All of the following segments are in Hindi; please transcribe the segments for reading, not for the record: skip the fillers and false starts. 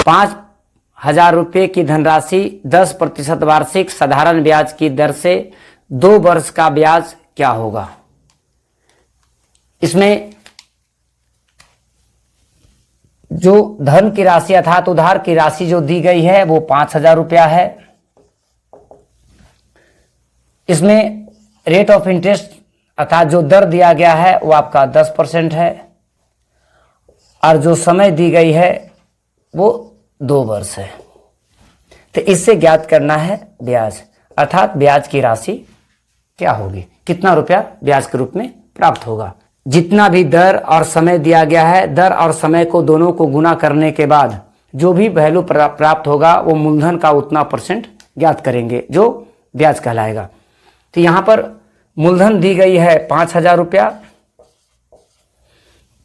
5,000 रुपये की धनराशि 10% वार्षिक साधारण ब्याज की दर से 2 वर्ष का ब्याज क्या होगा। इसमें जो धन की राशि अर्थात उधार की राशि जो दी गई है वो 5,000 रुपया है। इसमें रेट ऑफ इंटरेस्ट अर्थात जो दर दिया गया है वो आपका 10% है और जो समय दी गई है वो 2 वर्ष है। तो इससे ज्ञात करना है ब्याज अर्थात ब्याज की राशि क्या होगी, कितना रुपया ब्याज के रूप में प्राप्त होगा। जितना भी दर और समय दिया गया है, दर और समय को दोनों को गुना करने के बाद जो भी वैल्यू प्राप्त होगा वो मूलधन का उतना % ज्ञात करेंगे जो ब्याज कहलाएगा। तो यहाँ पर मूलधन दी गई है 5,000 रुपया,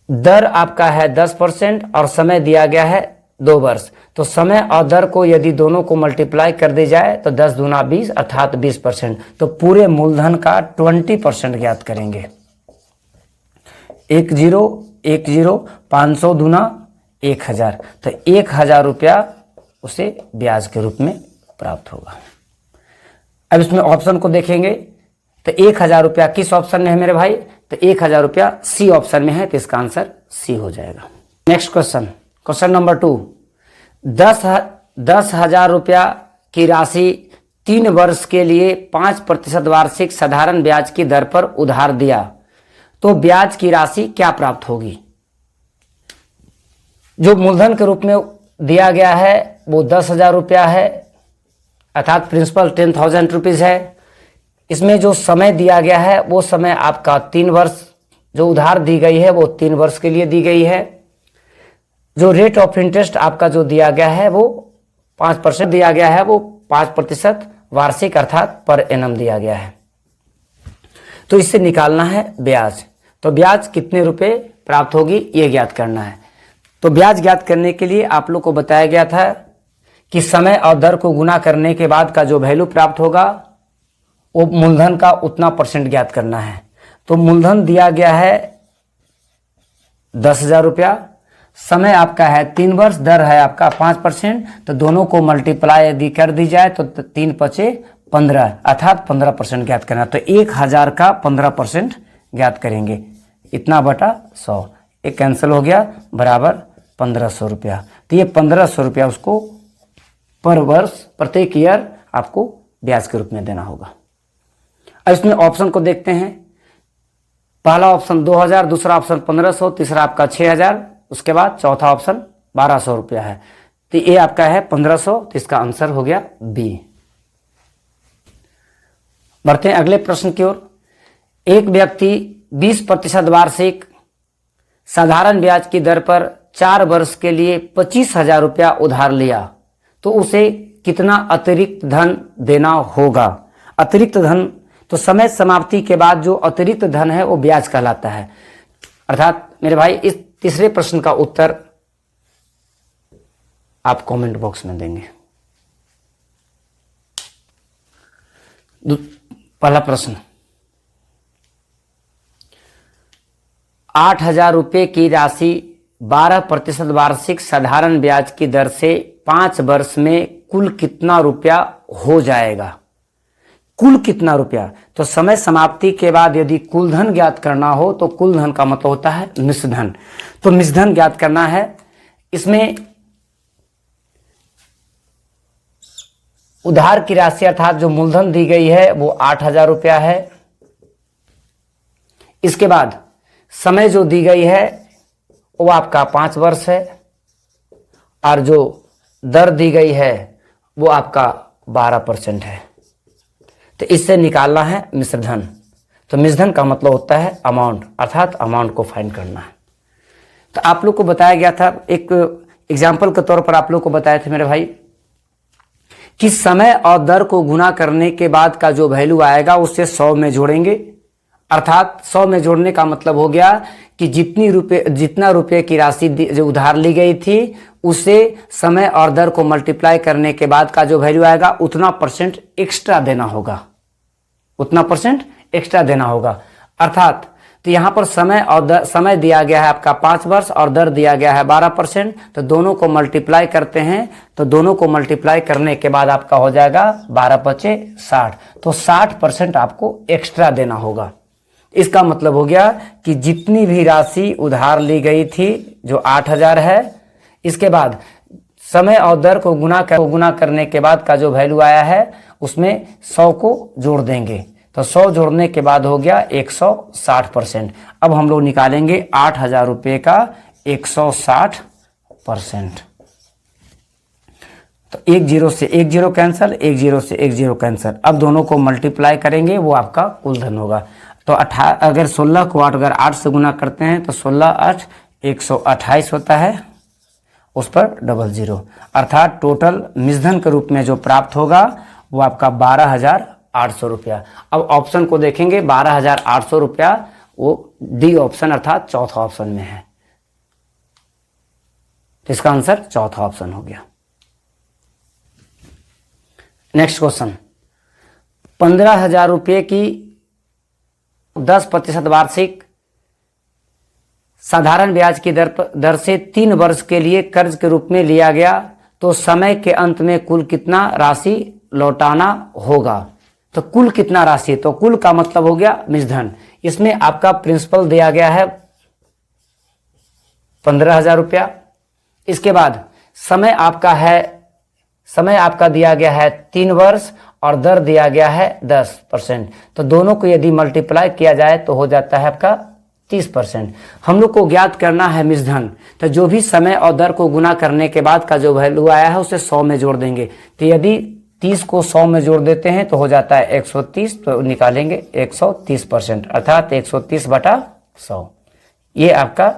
दर आपका है 10% और समय दिया गया है 2 वर्ष। तो समय और दर को यदि दोनों को मल्टीप्लाई कर दी जाए तो 10 दूना 20 अर्थात 20%। तो पूरे मूलधन का 20% ज्ञात करेंगे। 1010 500 दूना 1,000, तो 1,000 रुपया उसे ब्याज के रूप में प्राप्त होगा। अब इसमें ऑप्शन को देखेंगे तो 1,000 रुपया किस ऑप्शन में है मेरे भाई, तो 1,000 रुपया सी ऑप्शन में है, तो इसका आंसर सी हो जाएगा। नेक्स्ट क्वेश्चन, क्वेश्चन नंबर 2, 10,000 रुपया की राशि 3 वर्ष के लिए 5% वार्षिक साधारण ब्याज की दर पर उधार दिया तो ब्याज की राशि क्या प्राप्त होगी। जो मूलधन के रूप में दिया गया है वो 10,000 रुपया है अर्थात प्रिंसिपल 10,000 रुपीज है। इसमें जो समय दिया गया है वो समय आपका 3 वर्ष, जो उधार दी गई है वो 3 वर्ष के लिए दी गई है। जो रेट ऑफ इंटरेस्ट आपका जो दिया गया है वो 5% दिया गया है, वो 5% वार्षिक अर्थात पर एनम दिया गया है। तो इससे निकालना है ब्याज। तो ब्याज कितने रुपए प्राप्त होगी ये ज्ञात करना है। तो ब्याज ज्ञात करने के लिए आप लोग को बताया गया था कि समय और दर को गुना करने के बाद का जो वैल्यू प्राप्त होगा वो मूलधन का उतना % ज्ञात करना है। तो मूलधन दिया गया है 10,000 रुपया, समय आपका है 3 वर्ष, दर है आपका 5%। तो दोनों को मल्टीप्लाई यदि कर दी जाए तो 3 पचे 15 अर्थात 15% ज्ञात करना। तो 1,000 का 15% ज्ञात करेंगे, इतना बटा 100, एक कैंसिल हो गया, बराबर 1,500 रुपया। तो ये 1,500 रुपया उसको पर वर्ष प्रत्येक ईयर आपको ब्याज के रूप में देना होगा। अब इसमें ऑप्शन को देखते हैं। पहला ऑप्शन 2,000, दूसरा ऑप्शन 1,500, तीसरा आपका 6,000, उसके बाद चौथा ऑप्शन 1,200 रुपया है। तो ये आपका है 1,500, तो इसका आंसर हो गया बी। बढ़ते हैं अगले प्रश्न की ओर। एक व्यक्ति 20% वार्षिक साधारण ब्याज की दर पर 4 वर्ष के लिए 25,000 रुपया उधार लिया तो उसे कितना अतिरिक्त धन देना होगा। अतिरिक्त धन तो समय समाप्ति के बाद जो अतिरिक्त धन है वो ब्याज कहलाता है। अर्थात मेरे भाई इस तीसरे प्रश्न का उत्तर आप कमेंट बॉक्स में देंगे। पहला प्रश्न, 8,000 रुपये की राशि 12% वार्षिक साधारण ब्याज की दर से 5 वर्ष में कुल कितना रुपया हो जाएगा। कुल कितना रुपया, तो समय समाप्ति के बाद यदि कुल धन ज्ञात करना हो तो कुल धन का मतलब होता है मिश्र धन। तो मिश्र धन ज्ञात करना है। इसमें उधार की राशि अर्थात जो मूलधन दी गई है वो 8,000 रुपया है। इसके बाद समय जो दी गई है वो आपका 5 वर्ष है और जो दर दी गई है वो आपका 12% है। तो इससे निकालना है मिश्र धन। तो मिश्र धन का मतलब होता है अमाउंट, अर्थात अमाउंट को फाइंड करना है। तो आप लोग को बताया गया था, एक एग्जाम्पल के तौर पर आप लोग को बताए थे मेरे भाई कि समय और दर को गुना करने के बाद का जो वैल्यू आएगा उससे 100 में जोड़ेंगे। अर्थात 100 में जोड़ने का मतलब हो गया कि जितना रुपये की राशि जो उधार ली गई थी उसे समय और दर को मल्टीप्लाई करने के बाद का जो वैल्यू आएगा उतना % एक्स्ट्रा देना होगा, उतना % एक्स्ट्रा देना होगा। अर्थात तो यहाँ पर समय और समय दिया गया है आपका 5 वर्ष और दर दिया गया है 12%। तो दोनों को मल्टीप्लाई करते हैं, तो दोनों को मल्टीप्लाई करने के बाद आपका हो जाएगा 12×5 = 60। तो 60% आपको एक्स्ट्रा देना होगा। इसका मतलब हो गया कि जितनी भी राशि उधार ली गई थी जो 8,000 है, इसके बाद समय और दर को गुना करने के बाद का जो वैल्यू आया है उसमें 100 को जोड़ देंगे। तो 100 जोड़ने के बाद हो गया 160%। अब हम लोग निकालेंगे 8,000 रुपये का 160%। तो 1 0 से 1 0 कैंसिल, 1 0 से 1 0 कैंसिल। अब दोनों को मल्टीप्लाई करेंगे, वो आपका कुल धन होगा। तो अगर 16 को 8 से गुना करते हैं तो 16 8 128 होता है, उस पर 00, अर्थात टोटल निजधन के रूप में जो प्राप्त होगा वो आपका 12,800 रुपया। अब ऑप्शन को देखेंगे, 12,800 रुपया वो डी ऑप्शन अर्थात चौथा ऑप्शन में है। तो इसका आंसर चौथा ऑप्शन हो गया। नेक्स्ट क्वेश्चन, 15,000 रुपये की 10% वार्षिक साधारण ब्याज की दर से 3 वर्ष के लिए कर्ज के रूप में लिया गया, तो समय के अंत में कुल कितना राशि लौटाना होगा। तो कुल कितना राशि, तो कुल का मतलब हो गया निजधन। इसमें आपका प्रिंसिपल दिया गया है 15,000 रुपया। इसके बाद समय आपका दिया गया है 3 वर्ष और दर दिया गया है 10%। तो दोनों को यदि मल्टीप्लाई किया जाए तो हो जाता है आपका 30%। हम लोग को ज्ञात करना है निजधन। तो जो भी समय और दर को गुना करने के बाद का जो वैल्यू आया है उसे 100 में जोड़ देंगे। तो यदि 30 को 100 में जोड़ देते हैं तो हो जाता है 130। तो निकालेंगे 130%, अर्थात 130/100। ये आपका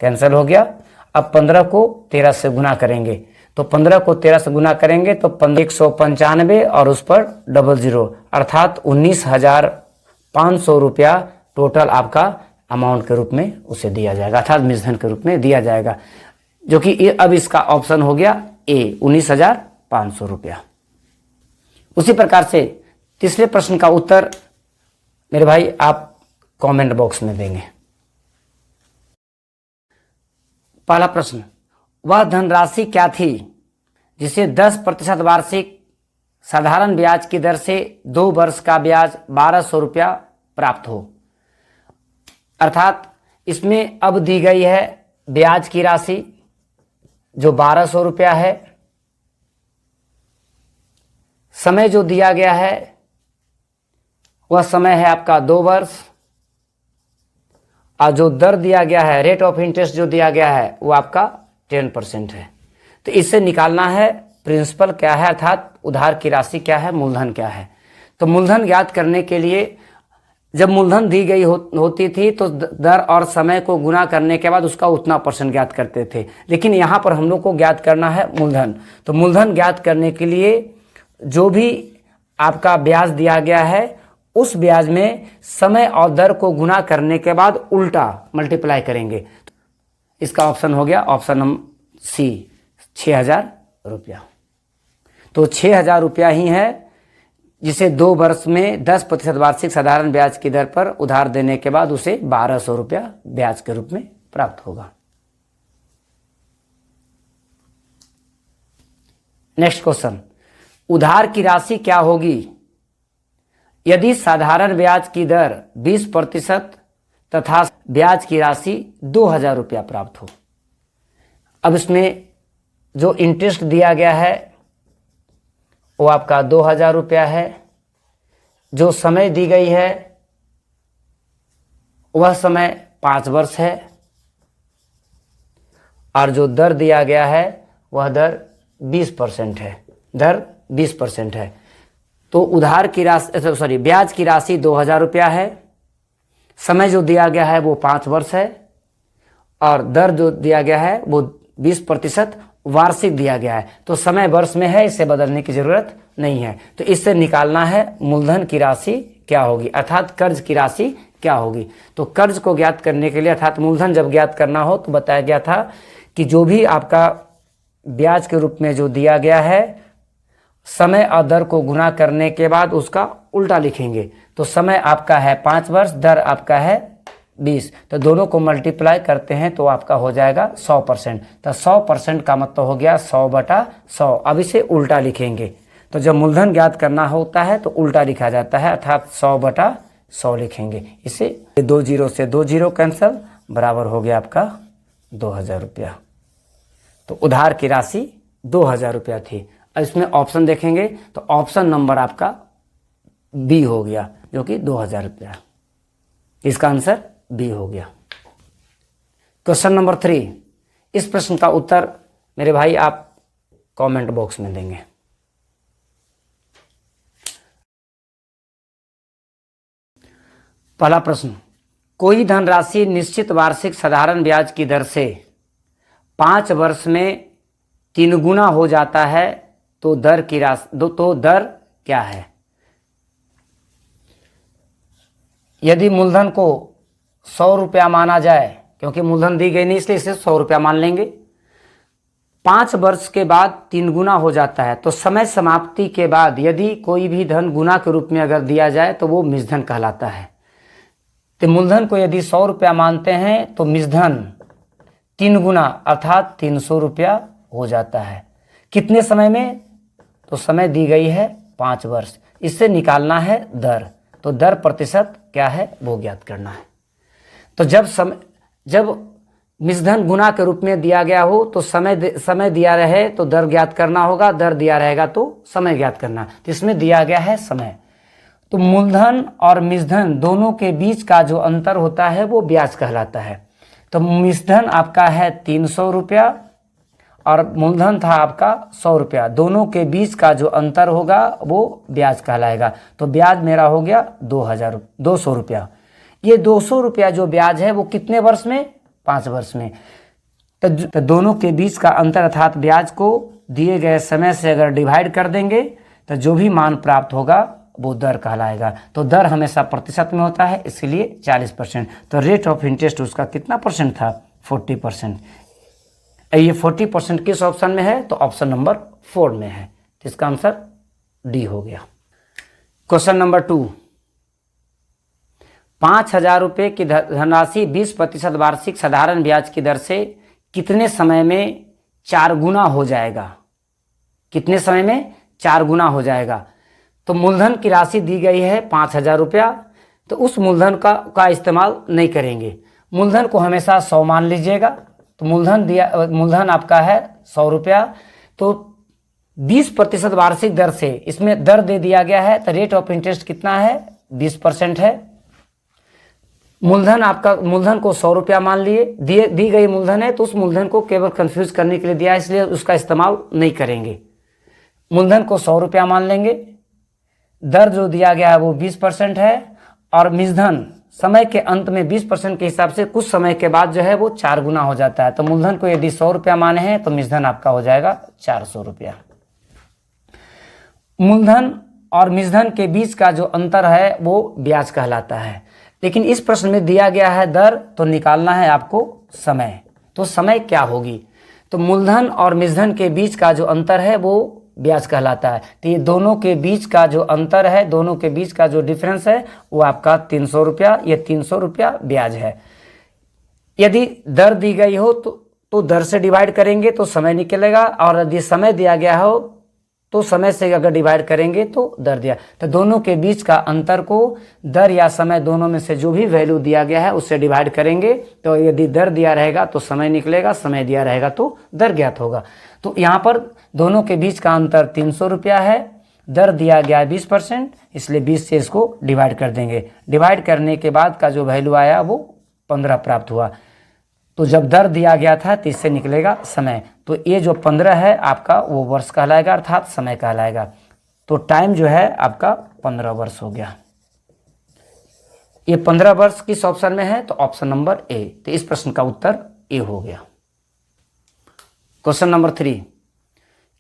कैंसिल हो गया। अब 15 को 13 से गुना करेंगे, तो 15 को 13 से गुना करेंगे तो 195 और उस पर 00, अर्थात 19,500 रुपया टोटल आपका अमाउंट के रूप में उसे दिया जाएगा, अर्थात निजधन के रूप में दिया जाएगा, जो कि अब इसका ऑप्शन हो गया ए, 19,500 रुपया। उसी प्रकार से तीसरे प्रश्न का उत्तर मेरे भाई आप कमेंट बॉक्स में देंगे। पहला प्रश्न, वह धनराशि क्या थी जिसे 10% वार्षिक साधारण ब्याज की दर से 2 वर्ष का ब्याज 1,200 रुपया प्राप्त हो। अर्थात इसमें अब दी गई है ब्याज की राशि जो 1,200 रुपया है, समय जो दिया गया है वह समय है आपका 2 वर्ष, और जो दर दिया गया है, रेट ऑफ इंटरेस्ट जो दिया गया है वो आपका 10% है। तो इससे निकालना है प्रिंसिपल क्या है, अर्थात उधार की राशि क्या है, मूलधन क्या है। तो मूलधन ज्ञात करने के लिए जब मूलधन दी गई होती थी तो दर और समय को गुना करने के बाद उसका उतना % ज्ञात करते थे, लेकिन यहाँ पर हम लोग को ज्ञात करना है मूलधन। तो मूलधन ज्ञात करने के लिए जो भी आपका ब्याज दिया गया है उस ब्याज में समय और दर को गुना करने के बाद उल्टा मल्टीप्लाई करेंगे। इसका ऑप्शन हो गया ऑप्शन नंबर सी, 6,000 रुपया। तो 6,000 रुपया ही है जिसे 2 वर्ष में 10% वार्षिक साधारण ब्याज की दर पर उधार देने के बाद उसे 1,200 रुपया ब्याज के रूप में प्राप्त होगा। नेक्स्ट क्वेश्चन, उधार की राशि क्या होगी यदि साधारण ब्याज की दर 20% तथा ब्याज की राशि 2,000 रुपया प्राप्त हो। अब इसमें जो इंटरेस्ट दिया गया है वो आपका 2,000 रुपया है, जो समय दी गई है वह समय 5 वर्ष है, और जो दर दिया गया है वह दर 20% है, दर 20% है। तो उधार की राशि ब्याज की राशि 2,000 रुपया है, समय जो दिया गया है वो 5 वर्ष है, और दर जो दिया गया है वो 20% वार्षिक दिया गया है। तो समय वर्ष में है, इसे बदलने की जरूरत नहीं है। तो इससे निकालना है मूलधन की राशि क्या होगी, अर्थात कर्ज की राशि क्या होगी। तो कर्ज को ज्ञात करने के लिए अर्थात मूलधन जब ज्ञात करना हो तो बताया गया था कि जो भी आपका ब्याज के रूप में जो दिया गया है समय और दर को गुना करने के बाद उसका उल्टा लिखेंगे। तो समय आपका है 5 वर्ष, दर आपका है 20, तो दोनों को मल्टीप्लाई करते हैं तो आपका हो जाएगा 100%। तो 100% का मतलब हो गया 100/100। अब इसे उल्टा लिखेंगे, तो जब मूलधन ज्ञात करना होता है तो उल्टा लिखा जाता है, अर्थात 100/100 लिखेंगे। इसे 2 जीरो से 2 जीरो कैंसल, बराबर हो गया आपका 2000 रुपया। तो उधार की राशि 2000 रुपया थी। अब इसमें ऑप्शन देखेंगे तो ऑप्शन नंबर आपका बी हो गया, जो कि 2000 रुपया। इसका आंसर बी हो गया। क्वेश्चन नंबर 3, इस प्रश्न का उत्तर मेरे भाई आप कमेंट बॉक्स में देंगे। पहला प्रश्न, कोई धनराशि निश्चित वार्षिक साधारण ब्याज की दर से 5 वर्ष में 3 गुना हो जाता है, तो दर की राशि तो दर क्या है? यदि मूलधन को 100 रुपया माना जाए, क्योंकि मूलधन दी गई नहीं इसलिए इसे 100 रुपया मान लेंगे, 5 वर्ष के बाद 3 गुना हो जाता है, तो समय समाप्ति के बाद यदि कोई भी धन गुना के रूप में अगर दिया जाए तो वो मिश्रधन कहलाता है। तो मूलधन को यदि 100 रुपया मानते हैं तो मिश्रधन 3 गुना अर्थात 300 रुपया हो जाता है। कितने समय में? तो समय दी गई है 5 वर्ष। इससे निकालना है दर, तो दर प्रतिशत क्या है वो ज्ञात करना है। तो जब मिश्रधन गुना के रूप में दिया गया हो तो समय दिया रहे तो दर ज्ञात करना होगा, दर दिया रहेगा तो समय ज्ञात करना। तो इसमें दिया गया है समय। तो मूलधन और मिश्रधन दोनों के बीच का जो अंतर होता है वो ब्याज कहलाता है। तो मिश्रधन आपका है 300 रुपया और मूलधन था आपका 100 रुपया, दोनों के बीच का जो अंतर होगा वो ब्याज कहलाएगा। तो ब्याज मेरा हो गया 200 रुपया। ये 200 रुपया जो ब्याज है वो कितने वर्ष में? 5 वर्ष में। तो दोनों के बीच का अंतर अर्थात ब्याज को दिए गए समय से अगर डिवाइड कर देंगे तो जो भी मान प्राप्त होगा वो दर कहलाएगा। तो दर हमेशा प्रतिशत में होता है, इसलिए 40%। तो रेट ऑफ इंटरेस्ट उसका कितना परसेंट था? 40%। ये 40% किस ऑप्शन में है? तो ऑप्शन नंबर 4 में है। तो इसका आंसर डी हो गया। क्वेश्चन नंबर 2, 5000 रुपये की धनराशि 20% वार्षिक साधारण ब्याज की दर से कितने समय में 4 गुना हो जाएगा? कितने समय में 4 गुना हो जाएगा? तो मूलधन की राशि दी गई है 5000 रुपया, तो उस मूलधन का इस्तेमाल नहीं करेंगे। मूलधन को हमेशा 100 मान लीजिएगा। तो मूलधन आपका है 100 रुपया, तो 20% वार्षिक दर से, इसमें दर दे दिया गया है तो रेट ऑफ इंटरेस्ट कितना है? 20% है। मूलधन को 100 रुपया मान लिए, दी गई मूलधन है तो उस मूलधन को केवल कंफ्यूज करने के लिए दिया, इसलिए उसका इस्तेमाल नहीं करेंगे। मूलधन को 100 रुपया मान लेंगे, दर जो दिया गया है वो 20% है, और मिश्रधन समय के अंत में 20% के हिसाब से कुछ समय के बाद जो है वो 4 गुना हो जाता है। तो मूलधन को यदि 100 रुपया माने हैं तो मिश्रधन आपका हो जाएगा 400 रुपया। मूलधन और मिश्रधन के बीच का जो अंतर है वो ब्याज कहलाता है। लेकिन इस प्रश्न में दिया गया है दर, तो निकालना है आपको समय। तो समय क्या होगी? तो मूलधन और मिश्रधन के बीच का जो अंतर है वो ब्याज कहलाता है। तो ये दोनों के बीच का जो अंतर है, दोनों के बीच का जो डिफरेंस है वो आपका 300 रुपया, ये 300 रुपया ब्याज है। यदि दर दी गई हो तो दर से डिवाइड करेंगे तो समय निकलेगा, और यदि समय दिया गया हो तो समय से अगर डिवाइड करेंगे तो दर दिया। तो दोनों के बीच का अंतर को दर या समय दोनों में से जो भी वैल्यू दिया गया है उससे डिवाइड करेंगे। तो यदि दर दिया रहेगा तो समय निकलेगा, समय दिया रहेगा तो दर ज्ञात होगा। तो यहाँ पर दोनों के बीच का अंतर 300 रुपया है, दर दिया गया है 20%, इसलिए 20 से इसको डिवाइड कर देंगे। डिवाइड करने के बाद का जो वैल्यू आया वो 15 प्राप्त हुआ। तो जब दर दिया गया था तो इससे निकलेगा समय। तो ये जो 15 है आपका वो वर्ष कहलाएगा, अर्थात समय कहलाएगा। तो टाइम जो है आपका 15 वर्ष हो गया। ये 15 वर्ष किस ऑप्शन में है? तो ऑप्शन नंबर ए। तो इस प्रश्न का उत्तर ए हो गया। क्वेश्चन नंबर 3,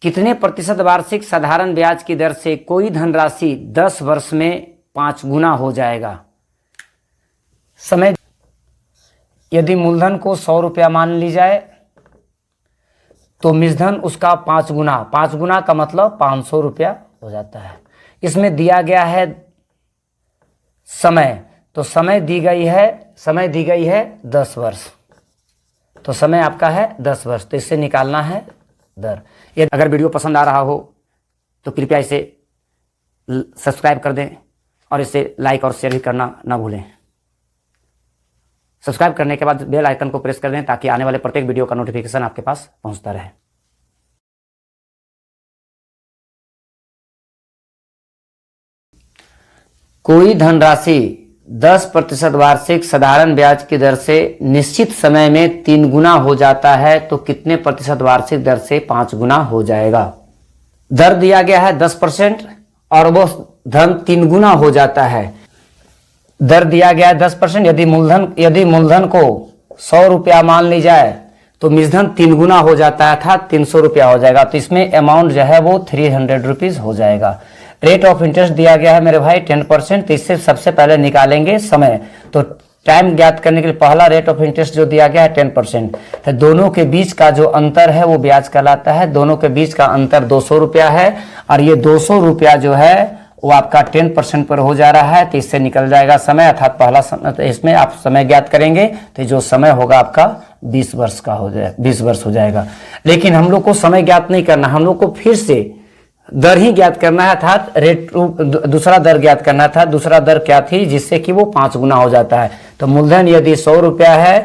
कितने प्रतिशत वार्षिक साधारण ब्याज की दर से कोई धनराशि 10 वर्ष में 5 गुना हो जाएगा? समय, यदि मूलधन को 100 रुपया मान ली जाए तो मिश्रधन उसका 5 गुना का मतलब 500 रुपया हो जाता है। इसमें दिया गया है समय, तो समय दी गई है समय दी गई है 10 वर्ष, तो समय आपका है 10 वर्ष, तो इससे निकालना है दर। ये अगर वीडियो पसंद आ रहा हो तो कृपया इसे सब्सक्राइब कर दें और इसे लाइक और शेयर भी करना ना भूलें। सब्सक्राइब करने के बाद बेल आइकन को प्रेस कर दें ताकि आने वाले प्रत्येक वीडियो का नोटिफिकेशन आपके पास पहुंचता रहे। कोई धनराशि 10% वार्षिक साधारण ब्याज की दर से निश्चित समय में 3 गुना हो जाता है तो कितने प्रतिशत वार्षिक दर से 5 गुना हो जाएगा। दर दिया गया है 10% और वो धन 3 गुना हो जाता है। दर दिया गया है 10%, यदि मूलधन को 100 रुपया मान ली जाए तो मिश्रधन 3 गुना हो जाता है अर्थात 300 रुपया हो जाएगा, तो इसमें अमाउंट जो है वो 300 रुपीज हो जाएगा। रेट ऑफ इंटरेस्ट दिया गया है मेरे भाई 10%, तो इससे सबसे पहले निकालेंगे समय। तो टाइम ज्ञात करने के लिए पहला रेट ऑफ इंटरेस्ट जो दिया गया है 10%, तो दोनों के बीच का जो अंतर है वो ब्याज कहलाता है। दोनों के बीच का अंतर 200 रुपया है और ये 200 रुपया जो है वो आपका 10% पर हो जा रहा है, तो इससे निकल जाएगा समय अर्थात पहला समय। तो इसमें आप समय ज्ञात करेंगे तो जो समय होगा आपका 20 वर्ष का हो जाए 20 वर्ष हो जाएगा। लेकिन हम लोग को समय ज्ञात नहीं करना, हम लोग को फिर से दर ही ज्ञात करना है अर्थात दूसरा दर ज्ञात करना था। दूसरा दर क्या थी जिससे कि वो 5 गुना हो जाता है। तो मूलधन यदि 100 रुपया है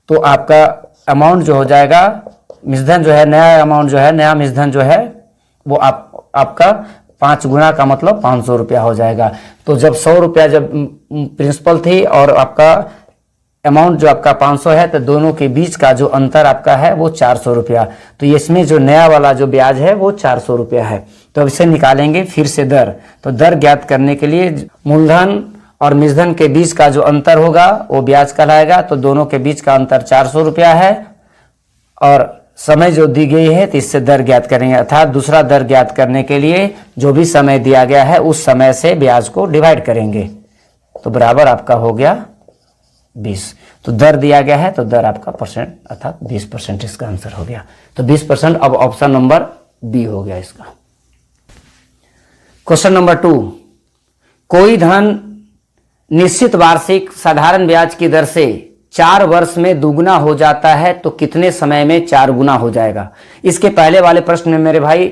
तो आपका अमाउंट जो हो जाएगा, मिश्रधन जो है नया अमाउंट जो है, नया मिश्रधन जो है वो आपका 5 गुना का मतलब 500 रुपया हो जाएगा। तो जब 100 रुपया जब प्रिंसिपल थी और आपका अमाउंट जो आपका 500 है, तो दोनों के बीच का जो अंतर आपका है वो 400 रुपया। तो इसमें जो नया वाला जो ब्याज है वो 400 रुपया है। तो अब इसे निकालेंगे फिर से दर। तो दर ज्ञात करने के लिए मूलधन और मिश्रधन के बीच का जो अंतर होगा वो ब्याज कहलाएगा। तो दोनों के बीच का अंतर 400 रुपया है और समय जो दी गई है तो इससे दर ज्ञात करेंगे अर्थात दूसरा दर ज्ञात करने के लिए जो भी समय दिया गया है उस समय से ब्याज को डिवाइड करेंगे, तो बराबर आपका हो गया 20। तो दर दिया गया है तो दर आपका परसेंट अर्थात 20% इसका आंसर हो गया। तो 20%। अब ऑप्शन नंबर बी हो गया इसका। क्वेश्चन नंबर 2, कोई धन निश्चित वार्षिक साधारण ब्याज की दर से 4 वर्ष में दुगुना हो जाता है तो कितने समय में 4 गुना हो जाएगा। इसके पहले वाले प्रश्न में मेरे भाई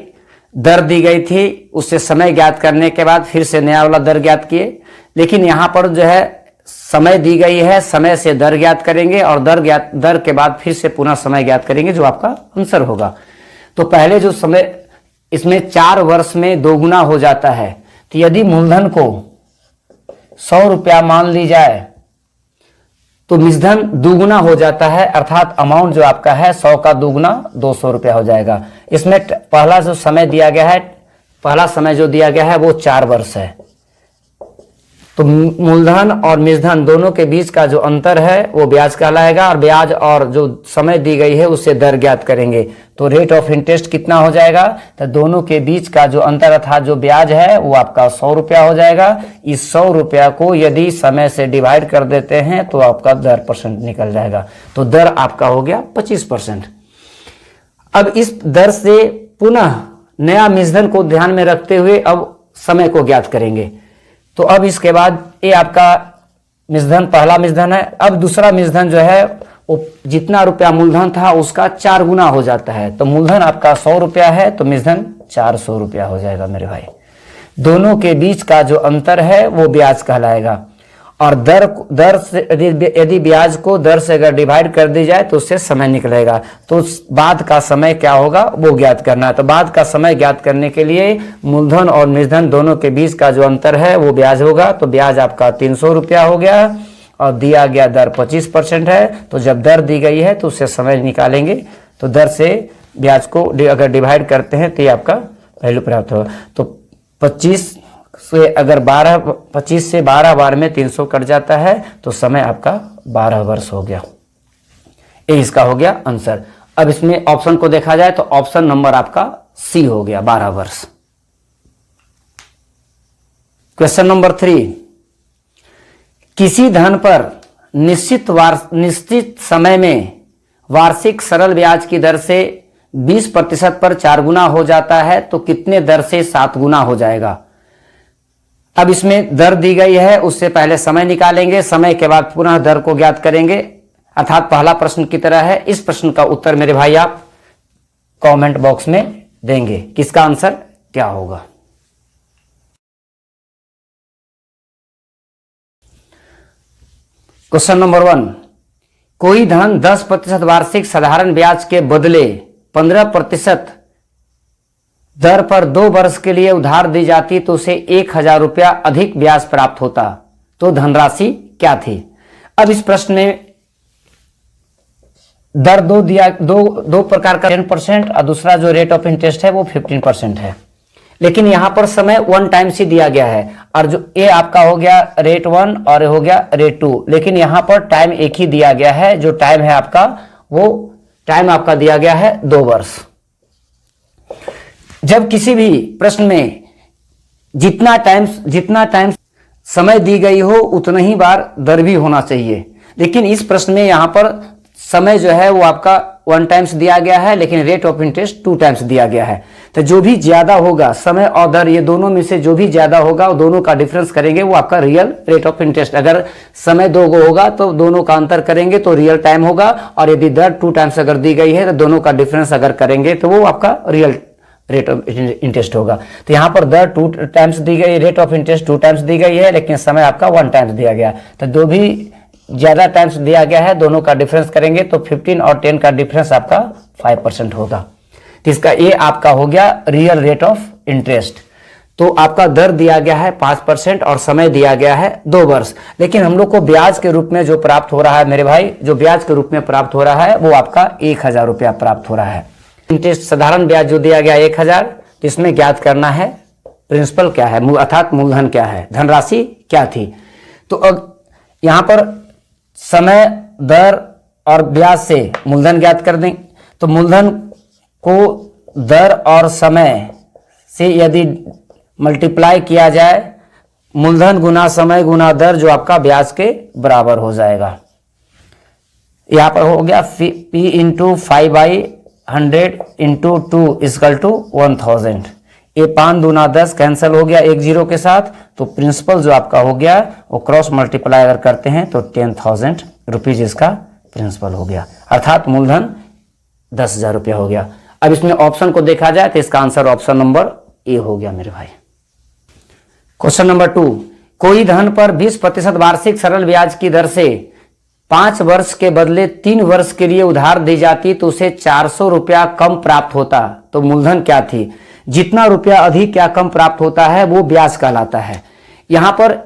दर दी गई थी, उससे समय ज्ञात करने के बाद फिर से नया वाला दर ज्ञात किए। लेकिन यहां पर जो है समय दी गई है, समय से दर ज्ञात करेंगे और दर के बाद फिर से पुनः समय ज्ञात करेंगे जो आपका आंसर होगा। तो पहले जो समय इसमें 4 वर्ष में 2 गुना हो जाता है, तो यदि मूलधन को 100 रुपया मान ली जाए तो मिश्रधन 2 गुना हो जाता है अर्थात अमाउंट जो आपका है 100 का 2 गुना 200 रुपया हो जाएगा। इसमें पहला जो समय दिया गया है, पहला समय जो दिया गया है वो 4 वर्ष है। तो मूलधन और मिश्रधन दोनों के बीच का जो अंतर है वो ब्याज कहलाएगा और ब्याज और जो समय दी गई है उससे दर ज्ञात करेंगे। तो रेट ऑफ इंटरेस्ट कितना हो जाएगा, तो दोनों के बीच का जो अंतर अर्थात जो ब्याज है वो आपका 100 रुपया हो जाएगा। इस 100 रुपया को यदि समय से डिवाइड कर देते हैं तो आपका दर परसेंट निकल जाएगा। तो दर आपका हो गया 25%। अब इस दर से पुनः नया मिश्रधन को ध्यान में रखते हुए अब समय को ज्ञात करेंगे। तो अब इसके बाद ये आपका मिश्रधन पहला मिश्रधन है। अब दूसरा मिश्रधन जो है वो जितना रुपया मूलधन था उसका 4 गुना हो जाता है। तो मूलधन आपका 100 रुपया है तो मिश्रधन 400 रुपया हो जाएगा मेरे भाई। दोनों के बीच का जो अंतर है वो ब्याज कहलाएगा और दर से यदि ब्याज को दर से अगर डिवाइड कर दी जाए तो उससे समय निकलेगा। तो बाद का समय क्या होगा वो ज्ञात करना है। तो बाद का समय ज्ञात करने के लिए मूलधन और मिश्रधन दोनों के बीच का जो अंतर है वो ब्याज होगा। तो ब्याज आपका 300 रुपया हो गया और दिया गया दर 25% है। तो जब दर दी गई है तो उससे समय निकालेंगे। तो दर से ब्याज को अगर डिवाइड करते हैं तो ये आपका वैल्यू प्राप्त होगा। तो 25 से 12 बार में 300 कट जाता है तो समय आपका 12 वर्ष हो गया। ये इसका हो गया आंसर। अब इसमें ऑप्शन को देखा जाए तो ऑप्शन नंबर आपका सी हो गया 12 वर्ष। क्वेश्चन नंबर 3, किसी धन पर निश्चित समय में वार्षिक सरल ब्याज की दर से 20% पर 4 गुना हो जाता है तो कितने दर से 7 गुना हो जाएगा। अब इसमें दर दी गई है, उससे पहले समय निकालेंगे, समय के बाद पुनः दर को ज्ञात करेंगे, अर्थात पहला प्रश्न की तरह है। इस प्रश्न का उत्तर मेरे भाई आप कमेंट बॉक्स में देंगे, किसका आंसर क्या होगा। क्वेश्चन नंबर 1, कोई धन 10% वार्षिक साधारण ब्याज के बदले 15% दर पर 2 वर्ष के लिए उधार दी जाती तो उसे 1,000 रुपया अधिक ब्याज प्राप्त होता, तो धनराशि क्या थी। अब इस प्रश्न में दर दो प्रकार का 10% और दूसरा जो रेट ऑफ इंटरेस्ट है वो 15% है, लेकिन यहां पर समय 1 टाइम से दिया गया है, और जो ये आपका हो गया रेट 1 और हो गया रेट 2, लेकिन यहां पर टाइम एक ही दिया गया है। जो टाइम है आपका वो टाइम आपका दिया गया है 2 वर्ष। जब किसी भी प्रश्न में जितना टाइम समय दी गई हो उतना ही बार दर भी होना चाहिए, लेकिन इस प्रश्न में यहां पर समय जो है वो आपका 1 टाइम्स दिया गया है, लेकिन रेट ऑफ इंटरेस्ट 2 टाइम्स दिया गया है। तो जो भी ज्यादा होगा समय और दर, ये दोनों में से जो भी ज्यादा होगा वो दोनों का डिफरेंस करेंगे, वो आपका रियल रेट ऑफ इंटरेस्ट। अगर समय 2 होगा तो दोनों का अंतर करेंगे तो रियल टाइम होगा, और यदि दर 2 टाइम्स अगर दी गई है तो दोनों का डिफरेंस अगर करेंगे तो वो आपका रियल रेट ऑफ इंटरेस्ट होगा। तो यहां पर दर 2 टाइम्स दी गई, rate of interest 2 times the गई है, लेकिन समय आपका 1 टाइम्स दिया गया। तो जो भी ज्यादा टाइम्स दिया गया है दोनों का डिफरेंस करेंगे तो 15 और 10 का डिफरेंस आपका 5% होगा। तो इसका ये आपका हो गया रियल रेट ऑफ इंटरेस्ट। तो आपका दर दिया गया है 5% और समय दिया गया है 2 वर्ष, लेकिन हम लोग को ब्याज के रूप में जो प्राप्त हो रहा है मेरे भाई, जो ब्याज के रूप में प्राप्त हो रहा है वो आपका 1,000 रुपया प्राप्त हो रहा है। इंटरेस्ट साधारण ब्याज जो दिया गया 1,000, इसमें ज्ञात करना है प्रिंसिपल क्या है, अर्थात मूलधन क्या है, धनराशि क्या थी। तो अब यहां पर समय, दर और ब्याज से मूलधन ज्ञात कर दें। तो मूलधन को दर और समय से यदि मल्टीप्लाई किया जाए, मूलधन गुना समय गुना दर, जो आपका ब्याज के बराबर हो जाएगा। यहां पर हो गया P into 5/100 into 2 equal to 1000। ये 5 दूना 10 कैंसिल हो गया 1 0 के साथ, तो प्रिंसिपल जो आपका हो गया वो क्रॉस मल्टीप्लाई अगर करते हैं तो 10,000 रुपीज इसका प्रिंसिपल हो गया, अर्थात मूलधन 10,000 रुपया हो गया। अब इसमें ऑप्शन को देखा जाए तो इसका आंसर ऑप्शन नंबर ए हो गया मेरे भाई। क्वेश्चन नंबर 2, कोई धन पर 20% वार्षिक सरल ब्याज की दर से 5 वर्ष के बदले 3 वर्ष के लिए उधार दी जाती तो उसे 400 रुपया कम प्राप्त होता, तो मूलधन क्या थी। जितना रुपया अधिक या कम प्राप्त होता है वो ब्याज कहलाता है। यहां पर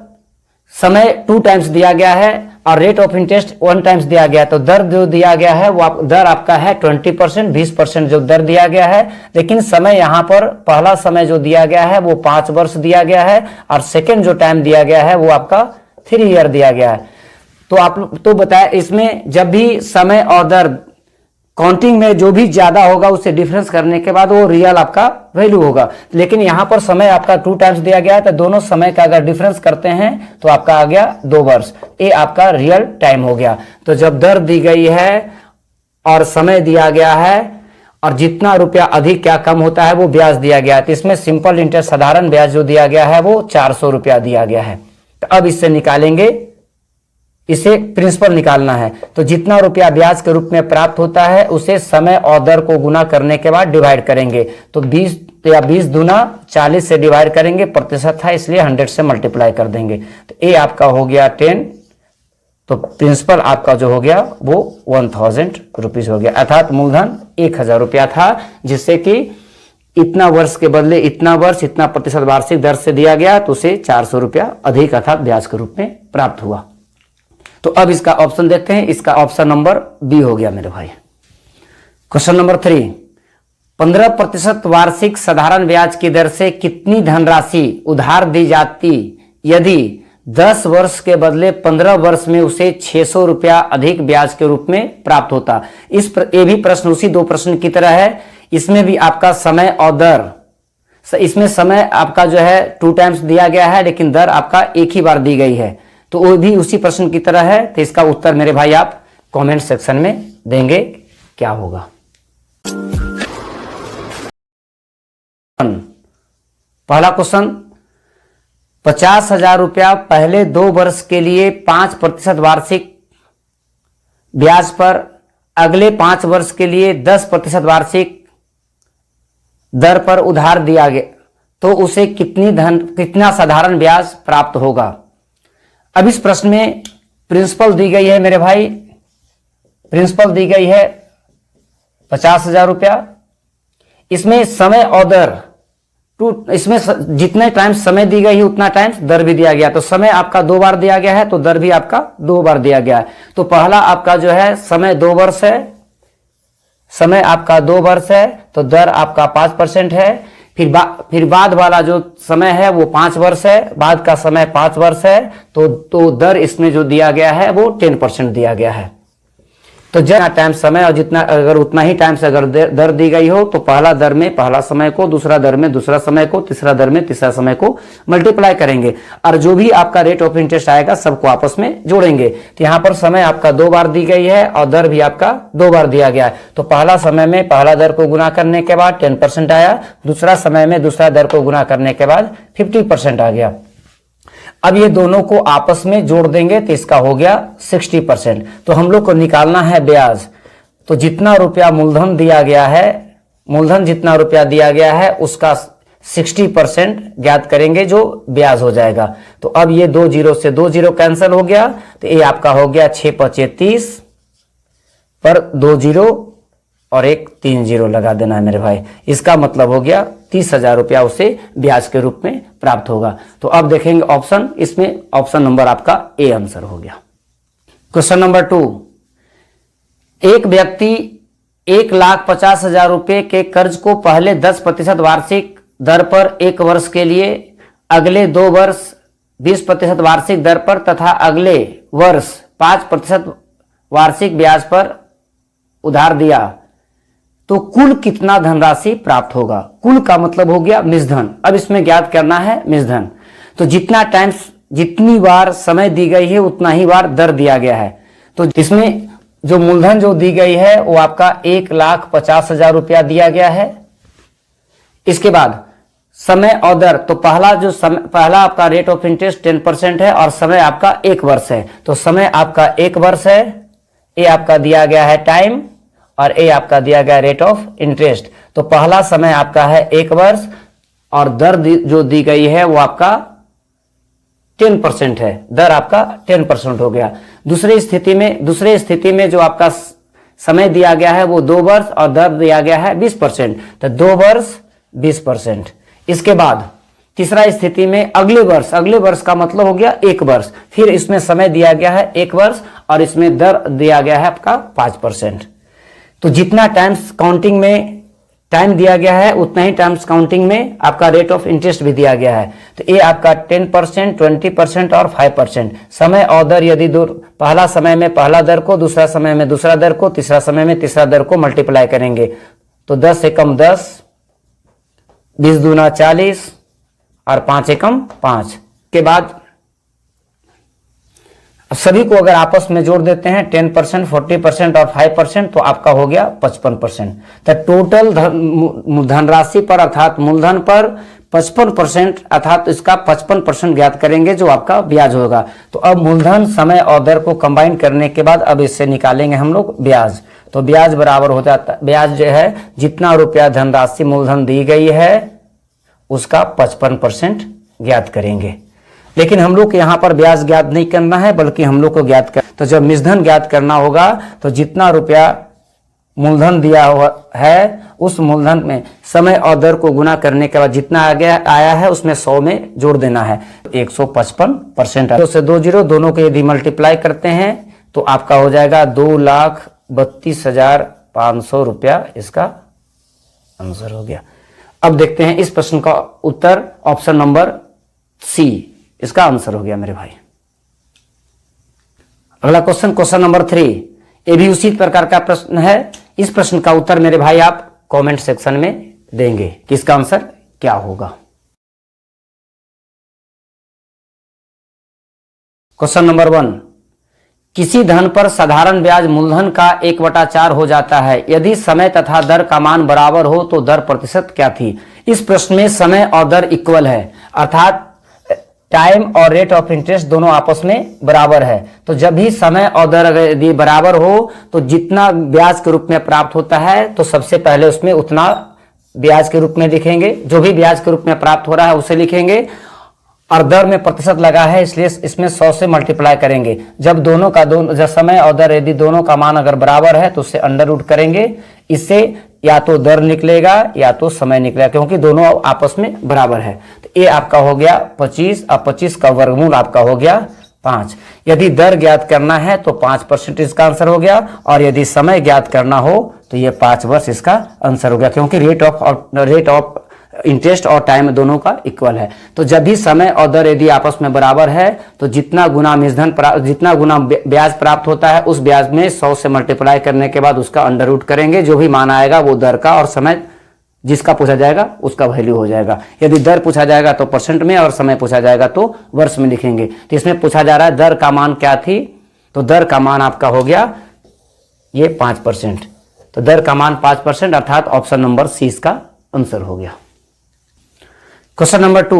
समय 2 टाइम्स दिया गया है और रेट ऑफ इंटरेस्ट 1 टाइम्स दिया गया, तो दर जो दिया गया है वो दर आपका है 20%, 20% जो दर दिया गया है, लेकिन समय यहां पर पहला समय जो दिया गया है वो 5 वर्ष दिया गया है, और सेकेंड जो टाइम दिया गया है वो आपका 3 ईयर दिया गया है। तो आप तो बताया, इसमें जब भी समय और दर काउंटिंग में जो भी ज्यादा होगा उससे डिफरेंस करने के बाद वो रियल आपका वैल्यू होगा, लेकिन यहां पर समय आपका 2 टाइम्स दिया गया है, तो दोनों समय का अगर डिफरेंस करते हैं तो आपका आ गया 2 वर्ष, ये आपका रियल टाइम हो गया। तो जब दर दी गई है और समय दिया गया है और जितना रुपया अधिक या कम होता है वो ब्याज दिया गया है, तो इसमें सिंपल इंटरेस्ट साधारण ब्याज जो दिया गया है वो 400 रुपया दिया गया है। तो अब इससे निकालेंगे, इसे प्रिंसिपल निकालना है, तो जितना रुपया ब्याज के रूप में प्राप्त होता है उसे समय और दर को गुना करने के बाद डिवाइड करेंगे, तो 20 दूना 40 से डिवाइड करेंगे, प्रतिशत था इसलिए 100 से मल्टीप्लाई कर देंगे, तो ये आपका हो गया 10, तो प्रिंसिपल आपका जो हो गया वो 1000 रुपीज हो गया, अर्थात मूलधन 1,000 रुपया था, जिससे कि इतना वर्ष के बदले इतना वर्ष इतना प्रतिशत वार्षिक दर से दिया गया, तो उसे 400 रुपया अधिक अर्थात ब्याज के रूप में प्राप्त हुआ। तो अब इसका ऑप्शन देखते हैं, इसका ऑप्शन नंबर बी हो गया मेरे भाई। क्वेश्चन नंबर 3, 15% वार्षिक साधारण ब्याज की दर से कितनी धनराशि उधार दी जाती यदि 10 वर्ष के बदले 15 वर्ष में उसे 600 रुपया अधिक ब्याज के रूप में प्राप्त होता। ये भी प्रश्न उसी 2 प्रश्न की तरह है, इसमें भी आपका समय और दर, इसमें समय आपका जो है 2 टाइम्स दिया गया है, लेकिन दर आपका एक ही बार दी गई है, तो वो भी उसी प्रश्न की तरह है। तो इसका उत्तर मेरे भाई आप कमेंट सेक्शन में देंगे क्या होगा। पहला क्वेश्चन, 50,000 रुपया पहले 2 वर्ष के लिए 5% वार्षिक ब्याज पर, अगले 5 वर्ष के लिए 10% वार्षिक दर पर उधार दिया गया तो उसे कितना साधारण ब्याज प्राप्त होगा। अब इस प्रश्न में प्रिंसिपल दी गई है मेरे भाई, प्रिंसिपल दी गई है 50,000 रुपया। इसमें समय और दर इसमें जितने टाइम समय दी गई है उतना टाइम दर भी दिया गया। तो समय आपका 2 बार दिया गया है तो दर भी आपका 2 बार दिया गया है। तो पहला आपका जो है समय 2 वर्ष है, समय आपका 2 वर्ष है तो दर आपका 5% है। फिर बाद वाला जो समय है वो 5 वर्ष है, बाद का समय 5 वर्ष है तो दर इसमें जो दिया गया है वो 10% दिया गया है। तो जितना टाइम समय और जितना अगर उतना ही टाइम से अगर दर दी गई हो तो पहला दर में पहला समय को, दूसरा दर में दूसरा समय को, तीसरा दर में तीसरा समय को मल्टीप्लाई करेंगे और जो भी आपका रेट ऑफ इंटरेस्ट आएगा सबको आपस में जोड़ेंगे। तो यहाँ पर समय आपका 2 बार दी गई है और दर भी आपका 2 बार दिया गया है। तो पहला समय में पहला दर को गुना करने के बाद 10% आया, दूसरा समय में दूसरा दर को गुना करने के बाद 50% आ गया। अब ये दोनों को आपस में जोड़ देंगे तो इसका हो गया 60%। तो हम लोग को निकालना है ब्याज। तो जितना रुपया मूलधन दिया गया है, मूलधन जितना रुपया दिया गया है उसका 60% ज्ञात करेंगे जो ब्याज हो जाएगा। तो अब ये 2 जीरो से 2 जीरो कैंसिल हो गया तो ये आपका हो गया 6×5 = 30 पर 2 जीरो और एक 3 जीरो लगा देना है मेरे भाई। इसका मतलब हो गया 30,000 रुपया उसे ब्याज के रूप में प्राप्त होगा। तो अब देखेंगे ऑप्शन, इसमें ऑप्शन नंबर आपका ए आंसर हो गया। क्वेश्चन नंबर 2, एक व्यक्ति 1,50,000 रुपये के कर्ज को पहले 10% वार्षिक दर पर 1 वर्ष के लिए, अगले 2 वर्ष 20% वार्षिक दर पर तथा अगले वर्ष 5% वार्षिक ब्याज पर उधार दिया तो कुल कितना धनराशि प्राप्त होगा। कुल का मतलब हो गया मिश्रधन। अब इसमें ज्ञात करना है मिश्रधन। तो जितना टाइम, जितनी बार समय दी गई है उतना ही बार दर दिया गया है। तो इसमें जो मूलधन जो दी गई है वो आपका 1,50,000 रुपया दिया गया है। इसके बाद समय और दर, तो पहला जो समय, पहला आपका रेट ऑफ इंटरेस्ट 10% है और समय आपका 1 वर्ष है। तो समय आपका 1 वर्ष है, ये आपका दिया गया है टाइम और ये आपका दिया गया रेट ऑफ इंटरेस्ट। तो पहला समय आपका है 1 वर्ष और दर जो दी गई है वो आपका 10% है, दर आपका 10% हो गया। दूसरी स्थिति में जो आपका समय दिया गया है वो 2 वर्ष और दर दिया गया है 20%। तो 2 वर्ष 20%। इसके बाद तीसरा स्थिति में अगले वर्ष का मतलब हो गया 1 वर्ष, फिर इसमें समय दिया गया है 1 वर्ष और इसमें दर दिया गया है आपका 5%। तो जितना टाइम्स काउंटिंग में टाइम दिया गया है उतना ही टाइम्स काउंटिंग में आपका रेट ऑफ इंटरेस्ट भी दिया गया है। तो ये आपका 10%, 20% और 5%। समय और दर यदि पहला समय में पहला दर को, दूसरा समय में दूसरा दर को, तीसरा समय में तीसरा दर को मल्टीप्लाई करेंगे तो 10 एकम 10, 20 दूना 40 और 5 एकम 5 के बाद सभी को अगर आपस में जोड़ देते हैं 10%, 40% और 5% तो आपका हो गया 55%। तो टोटल धनराशि पर अर्थात मूलधन पर 55% अर्थात इसका 55% ज्ञात करेंगे जो आपका ब्याज होगा। तो अब मूलधन, समय और दर को कंबाइन करने के बाद अब इससे निकालेंगे हम लोग ब्याज। तो ब्याज बराबर हो जाता है, ब्याज जो है जितना रुपया धनराशि मूलधन दी गई है उसका 55% ज्ञात करेंगे। लेकिन हम लोग को यहाँ पर ब्याज ज्ञात नहीं करना है बल्कि हम लोग को ज्ञात कर, तो जब मिश्रधन ज्ञात करना होगा तो जितना रुपया मूलधन दिया हुआ है उस मूलधन में समय और दर को गुना करने के बाद जितना आया है उसमें 100 में जोड़ देना है। 155% 2 से 2 जीरो दोनों को यदि मल्टीप्लाई करते हैं तो आपका हो जाएगा 2,32,500 रुपया। इसका आंसर हो गया। अब देखते हैं इस प्रश्न का उत्तर, ऑप्शन नंबर सी इसका आंसर हो गया मेरे भाई। अगला क्वेश्चन, क्वेश्चन नंबर 3, ये भी उसी प्रकार का प्रश्न है। इस प्रश्न का उत्तर मेरे भाई आप कमेंट सेक्शन में देंगे कि इसका आंसर क्या होगा। क्वेश्चन नंबर 1, किसी धन पर साधारण ब्याज मूलधन का 1/4 हो जाता है। यदि समय तथा दर का मान बराबर हो तो दर प्रतिशत क्या थी। इस प्रश्न में समय और दर इक्वल है, अर्थात टाइम और रेट ऑफ इंटरेस्ट दोनों आपस में बराबर है, तो जब भी समय और दर अगर यदि बराबर हो तो जितना ब्याज के रूप में प्राप्त होता है तो सबसे पहले उसमें उतना ब्याज के रूप में लिखेंगे, जो भी ब्याज के रूप में प्राप्त हो रहा है उसे लिखेंगे, और दर में प्रतिशत लगा है इसलिए इसमें 100 से मल्टीप्लाई करेंगे। जब जब समय और दर यदि दोनों का मान अगर बराबर है तो उससे अंडर रूट करेंगे, इससे या तो दर निकलेगा या तो समय निकलेगा, क्योंकि दोनों आपस में बराबर है। तो ये आपका हो गया 25, और 25 का वर्गमूल आपका हो गया 5। यदि दर ज्ञात करना है तो 5% इसका आंसर हो गया, और यदि समय ज्ञात करना हो तो ये 5 वर्ष इसका आंसर हो गया, क्योंकि रेट ऑफ इंटरेस्ट और टाइम दोनों का इक्वल है। तो जब भी समय और दर यदि आपस में बराबर है तो जितना गुना ब्याज प्राप्त होता है उस ब्याज में 100 से मल्टीप्लाई करने के बाद उसका अंडर रूट करेंगे, जो भी मान आएगा वो दर का, और समय जिसका पूछा जाएगा उसका वैल्यू हो जाएगा। यदि दर पूछा जाएगा तो परसेंट में, और समय पूछा जाएगा तो वर्ष में लिखेंगे। तो इसमें पूछा जा रहा है दर का मान क्या थी, तो दर का मान आपका हो गया ये 5%। तो दर का मान 5%, अर्थात ऑप्शन नंबर सी इसका आंसर हो गया। क्वेश्चन नंबर 2,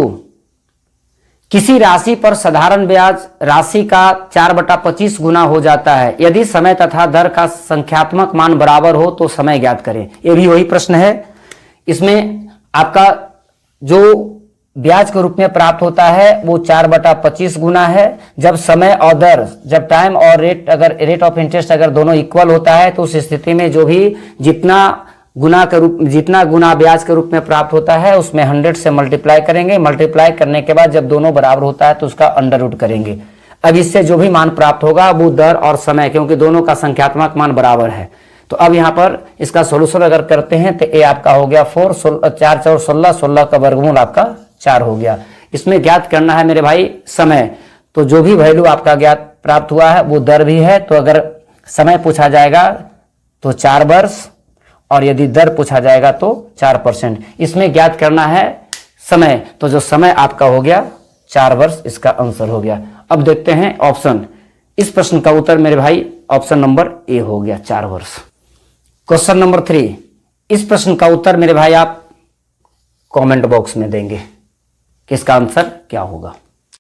किसी राशि पर साधारण ब्याज राशि का 4/25 गुना हो जाता है, यदि समय तथा दर का संख्यात्मक मान बराबर हो तो समय ज्ञात करें। यह भी वही प्रश्न है। इसमें आपका जो ब्याज के रूप में प्राप्त होता है वो 4/25 गुना है। जब समय और दर, जब टाइम और रेट ऑफ इंटरेस्ट अगर दोनों इक्वल होता है तो उस स्थिति में जो भी जितना गुना ब्याज के रूप में प्राप्त होता है उसमें 100 से मल्टीप्लाई करेंगे। मल्टीप्लाई करने के बाद जब दोनों बराबर होता है तो उसका अंडर रूट करेंगे। अब इससे जो भी मान प्राप्त होगा वो दर और समय, क्योंकि दोनों का संख्यात्मक मान बराबर है। तो अब यहाँ पर इसका सोल्यूशन अगर करते हैं तो ये आपका हो गया 4 4 और 16, 16 का वर्गमूल आपका 4 हो गया। इसमें ज्ञात करना है मेरे भाई समय, तो जो भी वैल्यू आपका ज्ञात प्राप्त हुआ है वो दर भी है। तो अगर समय पूछा जाएगा तो 4 वर्ष, और यदि दर पूछा जाएगा तो 4%। इसमें ज्ञात करना है समय, तो जो समय आपका हो गया 4 वर्ष, इसका आंसर हो गया। अब देखते हैं ऑप्शन। इस प्रश्न का उत्तर मेरे भाई ऑप्शन नंबर ए हो गया, 4 वर्ष। क्वेश्चन नंबर 3, इस प्रश्न का उत्तर मेरे भाई आप कमेंट बॉक्स में देंगे कि इसका आंसर क्या होगा।